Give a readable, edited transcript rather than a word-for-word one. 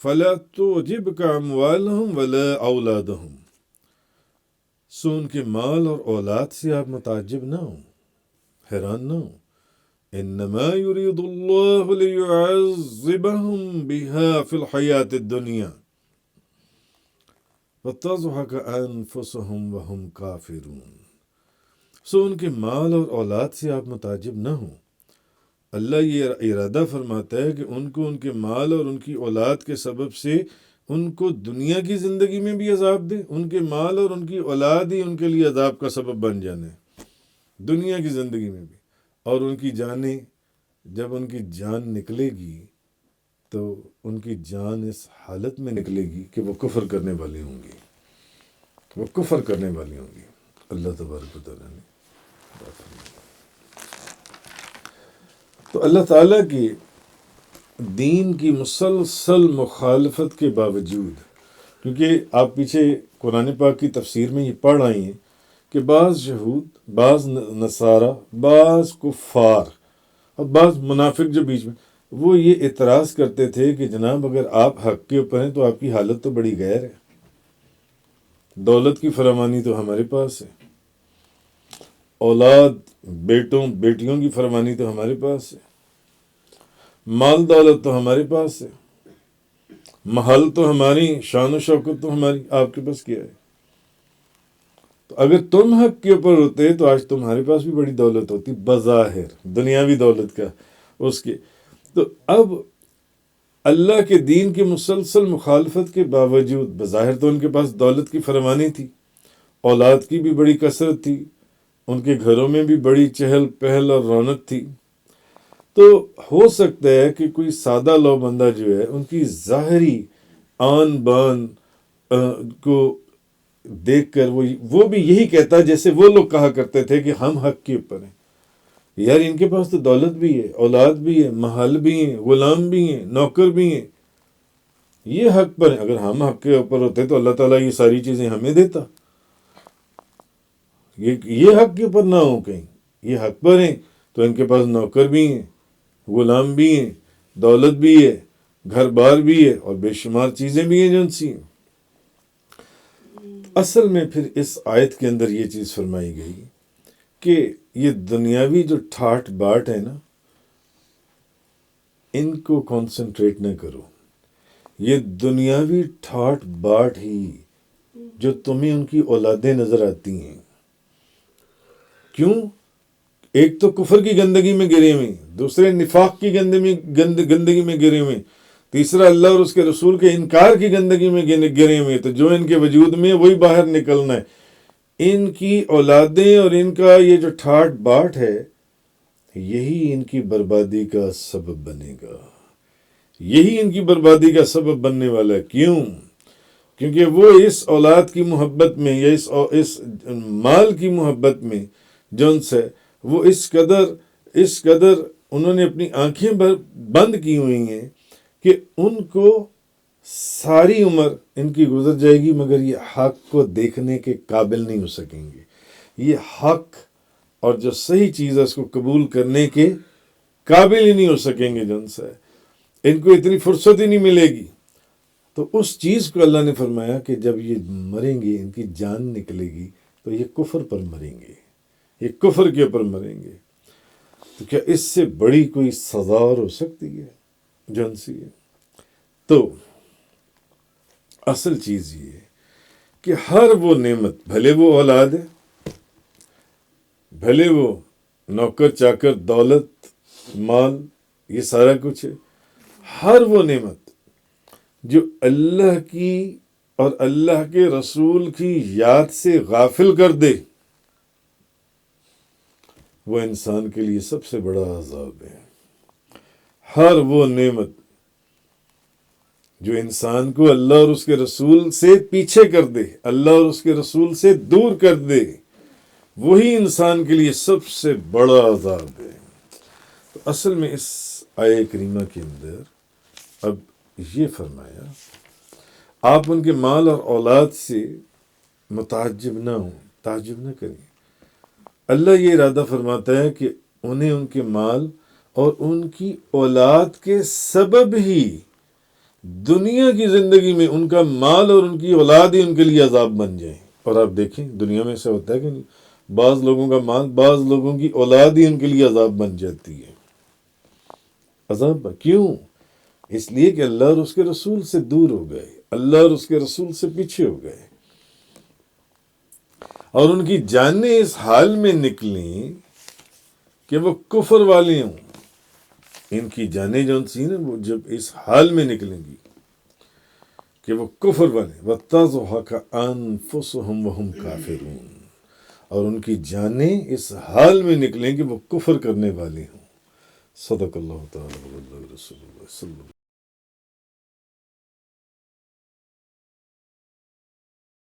فلا تعجبک اموالہم ولا اولادہم، سو ان کے مال اور اولاد سے آپ متعجب نہ ہوں، حیران نہ ہوں. انما یرید اللہ لیعذبہم بہا فی الحیاۃ الدنیا وتضحک انفسہم وہم کافرون. سو ان کے مال اور اولاد سے آپ متعجب نہ ہوں. اللہ یہ ارادہ فرماتا ہے کہ ان کو ان کے مال اور ان کی اولاد کے سبب سے ان کو دنیا کی زندگی میں بھی عذاب دے. ان کے مال اور ان کی اولاد ہی ان کے لیے عذاب کا سبب بن جانے دنیا کی زندگی میں بھی. اور ان کی جانیں، جب ان کی جان نکلے گی تو ان کی جان اس حالت میں نکلے گی کہ وہ کفر کرنے والی ہوں گی، وہ کفر کرنے والی ہوں گی. اللہ تبارک و تعالیٰ نے بات فرمائی. تو اللہ تعالیٰ کی دین کی مسلسل مخالفت کے باوجود، کیونکہ آپ پیچھے قرآن پاک کی تفسیر میں یہ پڑھ آئی ہیں کہ بعض یہود، بعض نصارہ، بعض کفار اور بعض منافق جو بیچ میں، وہ یہ اعتراض کرتے تھے کہ جناب اگر آپ حق کے اوپر ہیں تو آپ کی حالت تو بڑی غیر ہے. دولت کی فراوانی تو ہمارے پاس ہے، اولاد، بیٹوں بیٹیوں کی فراوانی تو ہمارے پاس ہے، مال دولت تو ہمارے پاس ہے، محل تو ہماری، شان و شوکت تو ہماری، آپ کے پاس کیا ہے؟ تو اگر تم حق کے اوپر ہوتے تو آج تمہارے پاس بھی بڑی دولت ہوتی، بظاہر دنیاوی دولت کا اس کے. تو اب اللہ کے دین کی مسلسل مخالفت کے باوجود بظاہر تو ان کے پاس دولت کی فراوانی تھی، اولاد کی بھی بڑی کثرت تھی، ان کے گھروں میں بھی بڑی چہل پہل اور رونق تھی. تو ہو سکتا ہے کہ کوئی سادہ لو بندہ جو ہے ان کی ظاہری آن بان کو دیکھ کر وہ بھی یہی کہتا جیسے وہ لوگ کہا کرتے تھے کہ ہم حق کے اوپر ہیں. یار ان کے پاس تو دولت بھی ہے، اولاد بھی ہے، محل بھی ہیں، غلام بھی ہیں، نوکر بھی ہیں، یہ حق پر ہیں. اگر ہم حق کے اوپر ہوتے تو اللہ تعالیٰ یہ ساری چیزیں ہمیں دیتا. یہ حق کے اوپر نہ ہو کہیں، یہ حق پر ہیں تو ان کے پاس نوکر بھی ہیں، غلام بھی ہیں، دولت بھی ہے، گھر بار بھی ہے، اور بے شمار چیزیں بھی ہیں جو ان سی ہیں. اصل میں پھر اس آیت کے اندر یہ چیز فرمائی گئی کہ یہ دنیاوی جو ٹھاٹ باٹ ہے نا، ان کو کنسنٹریٹ نہ کرو. یہ دنیاوی ٹھاٹ باٹ ہی جو تمہیں ان کی اولادیں نظر آتی ہیں. کیوں؟ ایک تو کفر کی گندگی میں گرے ہوئے، دوسرے نفاق کی گندگی میں گرے ہوئے، تیسرا اللہ اور اس کے رسول کے انکار کی گندگی میں گرے ہوئے. تو جو ان کے وجود میں وہی باہر نکلنا ہے. ان کی اولادیں اور ان کا یہ جو ٹھاٹ باٹ ہے، یہی ان کی بربادی کا سبب بنے گا، یہی ان کی بربادی کا سبب بننے والا ہے. کیوں؟ کیونکہ وہ اس اولاد کی محبت میں یا اس مال کی محبت میں جو ان سے وہ اس قدر انہوں نے اپنی آنکھیں بند کی ہوئی ہیں کہ ان کو ساری عمر ان کی گزر جائے گی مگر یہ حق کو دیکھنے کے قابل نہیں ہو سکیں گے. یہ حق اور جو صحیح چیز ہے اس کو قبول کرنے کے قابل ہی نہیں ہو سکیں گے. جو ان سے ان کو اتنی فرصت ہی نہیں ملے گی. تو اس چیز کو اللہ نے فرمایا کہ جب یہ مریں گے، ان کی جان نکلے گی تو یہ کفر پر مریں گے، یہ کفر کے اوپر مریں گے. تو کیا اس سے بڑی کوئی سزا اور ہو سکتی ہے جو ان سے ہے؟ تو اصل چیز یہ ہے کہ ہر وہ نعمت، بھلے وہ اولاد ہے، بھلے وہ نوکر چاکر، دولت، مال، یہ سارا کچھ ہے، ہر وہ نعمت جو اللہ کی اور اللہ کے رسول کی یاد سے غافل کر دے، وہ انسان کے لیے سب سے بڑا عذاب ہے. ہر وہ نعمت جو انسان کو اللہ اور اس کے رسول سے پیچھے کر دے، اللہ اور اس کے رسول سے دور کر دے، وہی انسان کے لیے سب سے بڑا عذاب ہے. تو اصل میں اس آیہ کریمہ کے اندر اب یہ فرمایا آپ ان کے مال اور اولاد سے متعجب نہ ہوں، تعجب نہ کریں. اللہ یہ ارادہ فرماتا ہے کہ انہیں ان کے مال اور ان کی اولاد کے سبب ہی دنیا کی زندگی میں ان کا مال اور ان کی اولاد ہی ان کے لیے عذاب بن جائیں. اور آپ دیکھیں دنیا میں ایسا ہوتا ہے کہ نہیں، بعض لوگوں کا مال، بعض لوگوں کی اولاد ہی ان کے لیے عذاب بن جاتی ہے. عذاب کیوں؟ اس لیے کہ اللہ اور اس کے رسول سے دور ہو گئے، اللہ اور اس کے رسول سے پیچھے ہو گئے، اور ان کی جانیں اس حال میں نکلیں کہ وہ کفر والے ہوں. ان کی جانیں جو سی نا، وہ جب اس حال میں نکلیں گی کہ وہ کفر والے، وَتَضْحَكَ أَنفُسُهُمْ وَهُمْ كَافِرُونَ، اور ان کی جانیں اس حال میں نکلیں کہ وہ کفر کرنے والے ہوں. صدق اللہ تعالی و رسول اللہ صلی اللہ علیہ وسلم.